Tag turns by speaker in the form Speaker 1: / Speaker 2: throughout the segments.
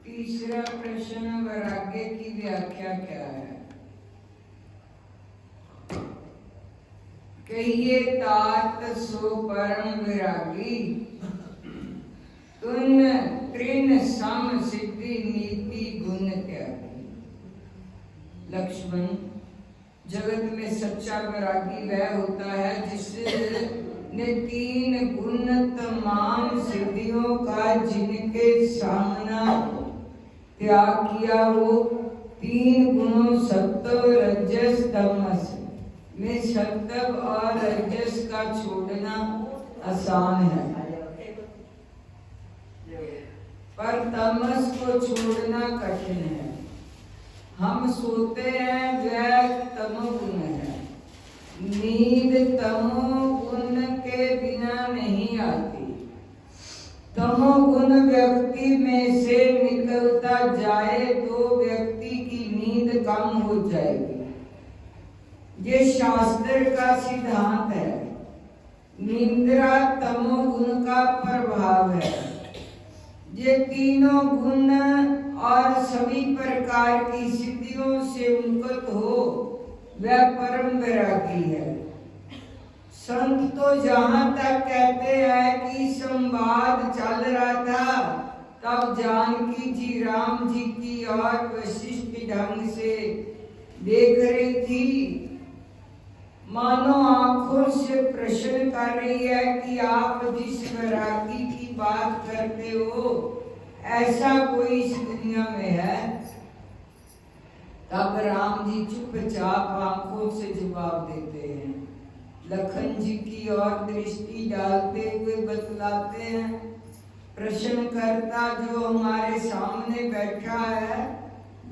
Speaker 1: तीसरा प्रश्न, वैराग्य की व्याख्या क्या है? कहिए तात सो परम विरागी, तुन तृण सम सिद्धि नीति गुण त्यागी। लक्ष्मण, जगत में सच्चा वैरागी वह होता है जिसने तीन गुण तमाम सिद्धियों का जिनके सामना त्याग किया हो। तीन गुणों सत्व रजस तमस में सत्व और रजस का छोड़ना आसान है, पर तमस को छोड़ना कठिन है। हम सोते हैं वह तमोगुण है। नींद तमोगुण के बिना नहीं आती। तमोगुण व्यक्ति में से निकलता जाए तो व्यक्ति की नींद कम हो जाएगी। ये शास्त्र का सिद्धांत है। निद्रा तमोगुण का प्रभाव है। ये तीनों गुण और सभी प्रकार की सिद्धियों से मुक्त हो वह परम वैरागी है। संत तो जहां तक कहते हैं कि संवाद चल रहा था तब जानकी जी राम जी की और वशिष्ठ ढंग से देख रही थी, मानो आंखों से प्रश्न कर रही है कि आप जिस वैरागी की बात करते हो ऐसा कोई इस दुनिया में है? तब राम जी चुपचाप आंखों से जवाब देते हैं। लखन जी की ओर दृष्टि डालते हुए बतलाते हैं, प्रश्नकर्ता जो हमारे सामने बैठा है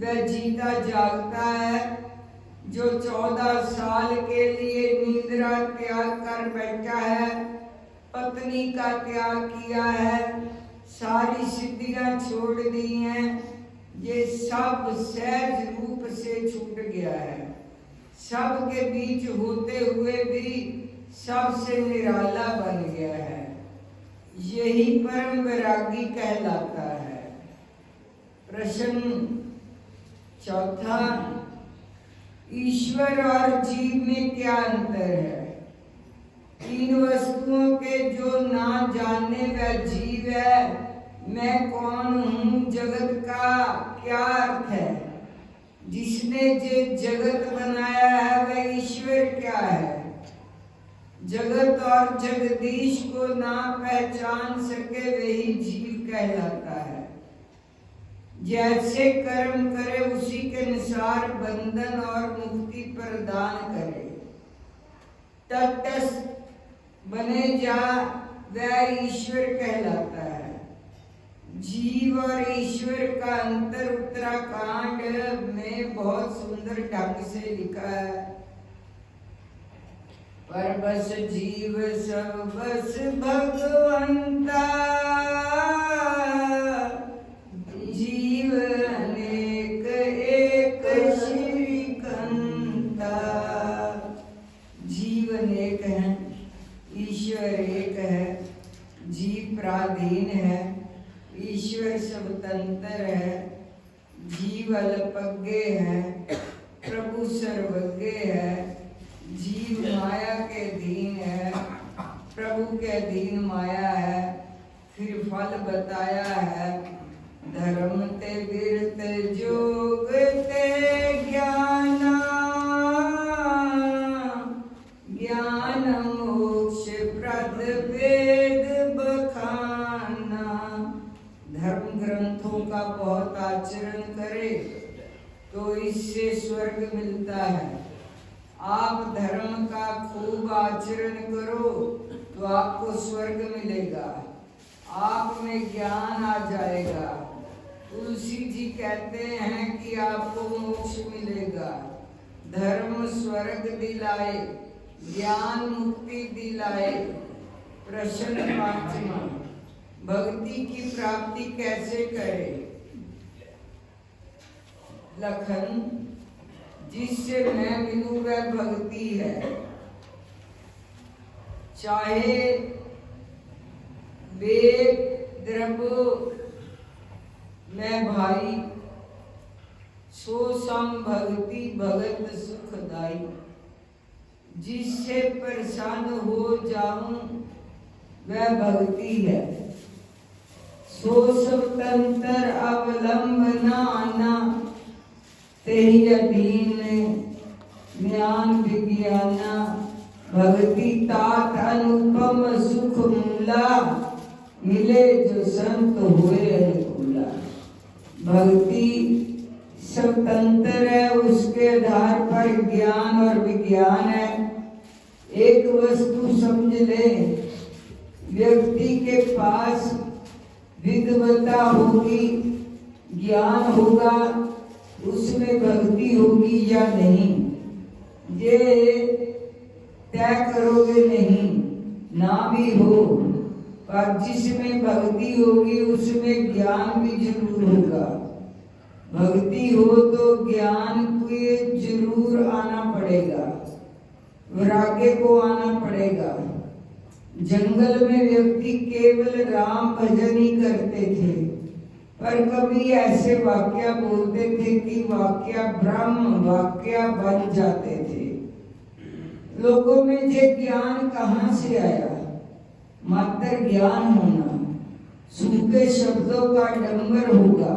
Speaker 1: वह जीता जागता है, जो 14 साल के लिए निद्रा त्याग कर बैठा है, पत्नी का त्याग किया है, सारी सिद्धियां छोड़ दी हैं, ये सब सहज रूप से छूट गया है। सब के बीच होते हुए भी सबसे निराला बन गया है। यही परम वैरागी कहलाता है। प्रश्न चौथा, ईश्वर और जीव में क्या अंतर है? तीन वस्तुओं के जो ना जाने वह जीव है। मैं कौन हूँ, जगत का क्या अर्थ है? जिसने जे जगत बनाया है वह ईश्वर क्या है? जगत और जगदीश को ना पहचान सके वही जीव कहलाता है। जैसे कर्म करे उसी के अनुसार बंधन और मुक्ति प्रदान करे। तटस्थ बने जा वह ईश्वर कहलाता है। जीव और ईश्वर का अंतर उत्तराखंड में बहुत सुंदर ढंग से लिखा है। पर बस जीव सब बस भगवंता, जीव अनेक एक श्रीकंता। जीव अनेक हैं, ईश्वर एक है। जीव पराधीन है, ईश्वर स्वतंत्र है। जीव अल्पज्ञ है, प्रभु सर्वज्ञ है। जीव माया के अधीन है, प्रभु के अधीन माया है। फिर फल बताया है, धर्म ते विरत जोग ते ज्ञाना, ज्ञान मोक्ष प्रद वेद बखाना। धर्म ग्रंथों का बहुत आचरण करे तो इससे स्वर्ग मिलता है। आप धर्म का खूब आचरण करो तो आपको स्वर्ग मिलेगा, आप में ज्ञान आ जाएगा। तुलसी जी कहते हैं कि आपको मोक्ष मिलेगा। धर्म स्वर्ग दिलाए, ज्ञान मुक्ति दिलाए। प्रश्न पांचवा, भक्ति की प्राप्ति कैसे करें? लखन, जिससे मैं मिलूं वह भक्ति है। चाहे वेद द्रव्य मैं भाई सो सम भक्ति भगत सुखदाई, जिससे प्रसन्न हो जाऊं वह भक्ति है। सो स्वतंत्र अवलंबना आना, तेहि अधीन ज्ञान विज्ञाना, भक्ति तात अनुपम सुख मूला, मिले जो संत हुए अनुकूला। भक्ति स्वतंत्र है, उसके आधार पर ज्ञान और विज्ञान है। एक वस्तु समझ ले, व्यक्ति के पास विद्वता होगी, ज्ञान होगा, उसमें भक्ति होगी या नहीं, ये तय करोगे नहीं। ना भी हो, पर जिसमें भक्ति होगी उसमें ज्ञान भी जरूर होगा। भक्ति हो तो ज्ञान को जरूर आना पड़ेगा, वैराग्य को आना पड़ेगा। जंगल में व्यक्ति केवल राम भजन ही करते थे, पर कभी ऐसे वाक्य बोलते थे कि वाक्य ब्रह्म वाक्य बन जाते थे। लोगों में ये ज्ञान कहाँ से आया? मात्र ज्ञान होना, सूखे शब्दों का डंबर होगा,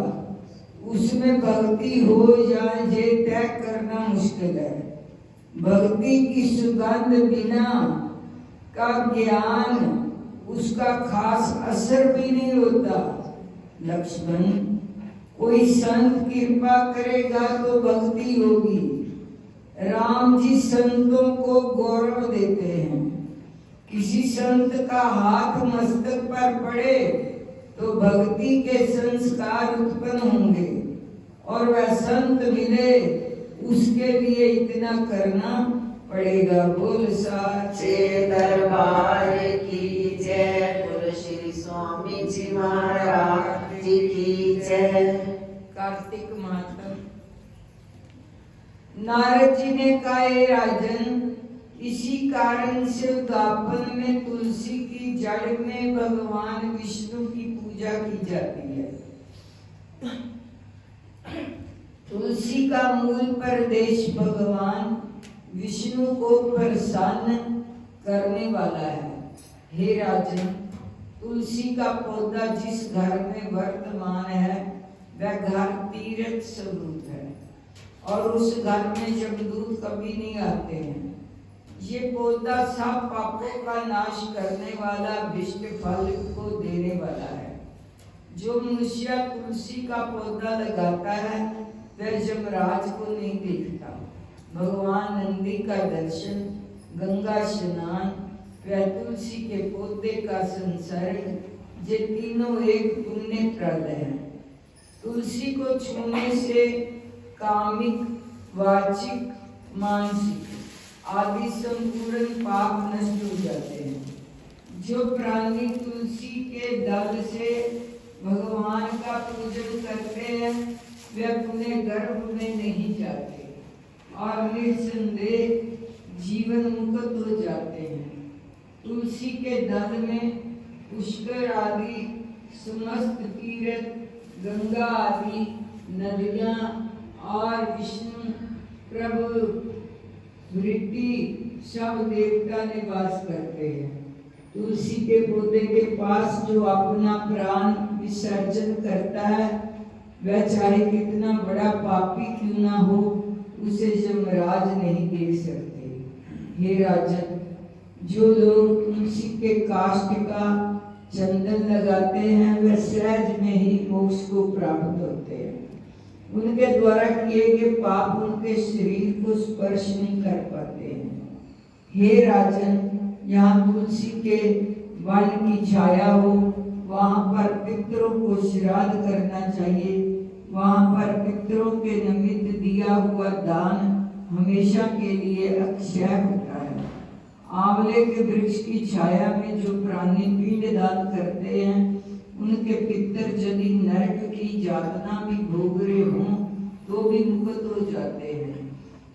Speaker 1: उसमें भक्ति हो या ये तय करना मुश्किल है। भक्ति की सुगंध बिना का ज्ञान, उसका खास असर भी नहीं होता। लक्ष्मण, कोई संत कृपा करेगा तो भक्ति होगी। राम जी संतों को गौरव देते हैं। किसी संत का हाथ मस्तक पर पड़े तो भक्ति के संस्कार उत्पन्न होंगे, और वह संत मिले उसके लिए इतना करना पड़ेगा। बोल साचे
Speaker 2: दरबार की जय, बोल श्री स्वामी जी महाराज जी की जय।
Speaker 1: कार्तिक मातम। नारद जी ने कहा, हे राजन, इसी कारण से उद्यापन में तुलसी की जड़ में भगवान विष्णु की पूजा की जाती है। तुलसी का मूल प्रदेश भगवान विष्णु को प्रसन्न करने वाला है। हे राजन, तुलसी का पौधा जिस घर में वर्तमान है वह घर तीर्थ स्वरूप है, और उस घर में यमदूत कभी नहीं आते हैं। ये पौधा सब पापों का नाश करने वाला, विष्ट फल को देने वाला है। जो मनुष्य तुलसी का पौधा लगाता है वह यमराज को नहीं देखता। भगवान नंदी का दर्शन, गंगा स्नान, वह तुलसी के पौधे का संसर्ग, ये तीनों एक पुण्यप्रद है। तुलसी को छूने से कामिक, वाचिक, मानसिक आदि संपूर्ण पाप नष्ट हो जाते हैं। जो प्राणी तुलसी के दल से भगवान का पूजन करते हैं वे अपने गर्भ में नहीं जाते और निस्संदेह जीवन मुक्त हो जाते हैं। तुलसी के दल में पुष्कर आदि समस्त तीर्थ, गंगा आदि नदियां और विष्णु प्रभु वृत्ति सब देवता निवास करते हैं। तुलसी के पौधे के पास जो अपना प्राण विसर्जन करता है वह चाहे कितना बड़ा पापी क्यों ना हो, उसे यमराज नहीं दे सकते। हे राजन, जो लोग तुलसी के काष्ठ का चंदन लगाते हैं वह सहज में ही मोक्ष को प्राप्त होते हैं। उनके द्वारा किए गए पाप उनके शरीर को स्पर्श नहीं कर पाते हैं। हे राजन, यहाँ तुलसी के वन की छाया हो, वहाँ पर पितरों को श्राद्ध करना चाहिए। वहाँ पर पितरों के निमित्त दिया हुआ दान हमेशा के लिए अक्षय होता है। आंवले के वृक्ष की छाया में जो प्राणी पिंड दान करते हैं उनके पितर यदि नरक की यातना भी भोग रहे हों तो भी मुक्त हो जाते हैं।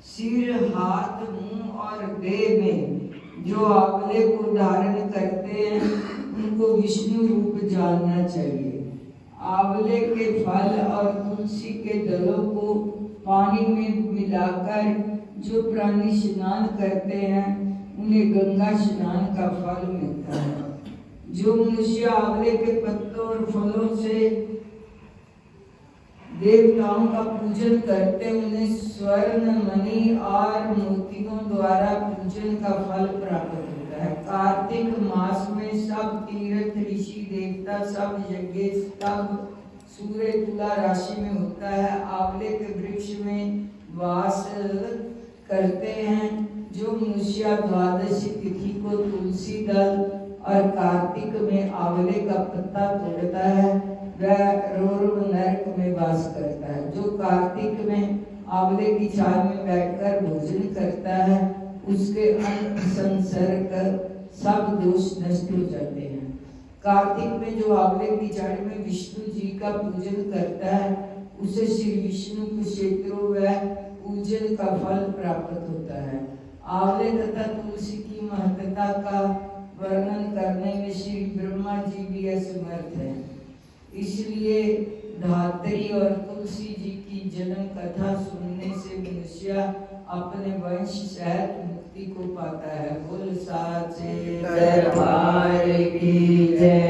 Speaker 1: सिर, हाथ, मुंह और देह में जो आंवले को धारण करते हैं उनको विष्णु रूप जानना चाहिए। आंवले के फल और तुलसी के दलों को पानी में मिलाकर जो प्राणी स्नान करते हैं उन्हें गंगा स्नान का फल मिलता है। जो मनुष्य आंवले के पत्तों और फलों से देवताओं का पूजन करते उन्हें स्वर्ण मणि और मोतियों द्वारा पूजन का फल प्राप्त होता है। कार्तिक मास में सब तीर्थ ऋषि देवता सब यज्ञ सब सूर्य तुला राशि में होता है। आंवले के वृक्ष में वास करते हैं। जो मनुष्य द्वादशी तिथि को तुलसी दल और कार्तिक में आंवले का पत्ता तोड़ता है वह रोर नरक में वास करता है। जो कार्तिक में आंवले की छाल में बैठकर भोजन करता है उसके अन्न संसर्ग सब दोष नष्ट हो जाते हैं। कार्तिक में जो आंवले की जड़ में विष्णु जी का पूजन करता है उसे श्री विष्णु के क्षेत्रों व पूजन का फल प्राप्त होता है। आंवले तथा तुलसी की महत्ता का वर्णन करने में श्री ब्रह्मा जी भी असमर्थ है। इसलिए धात्री और तुलसी जी की जन्म कथा सुनने से मनुष्य अपने वंश सहित मुक्ति को पाता है। बोल साचे दरबार की जय।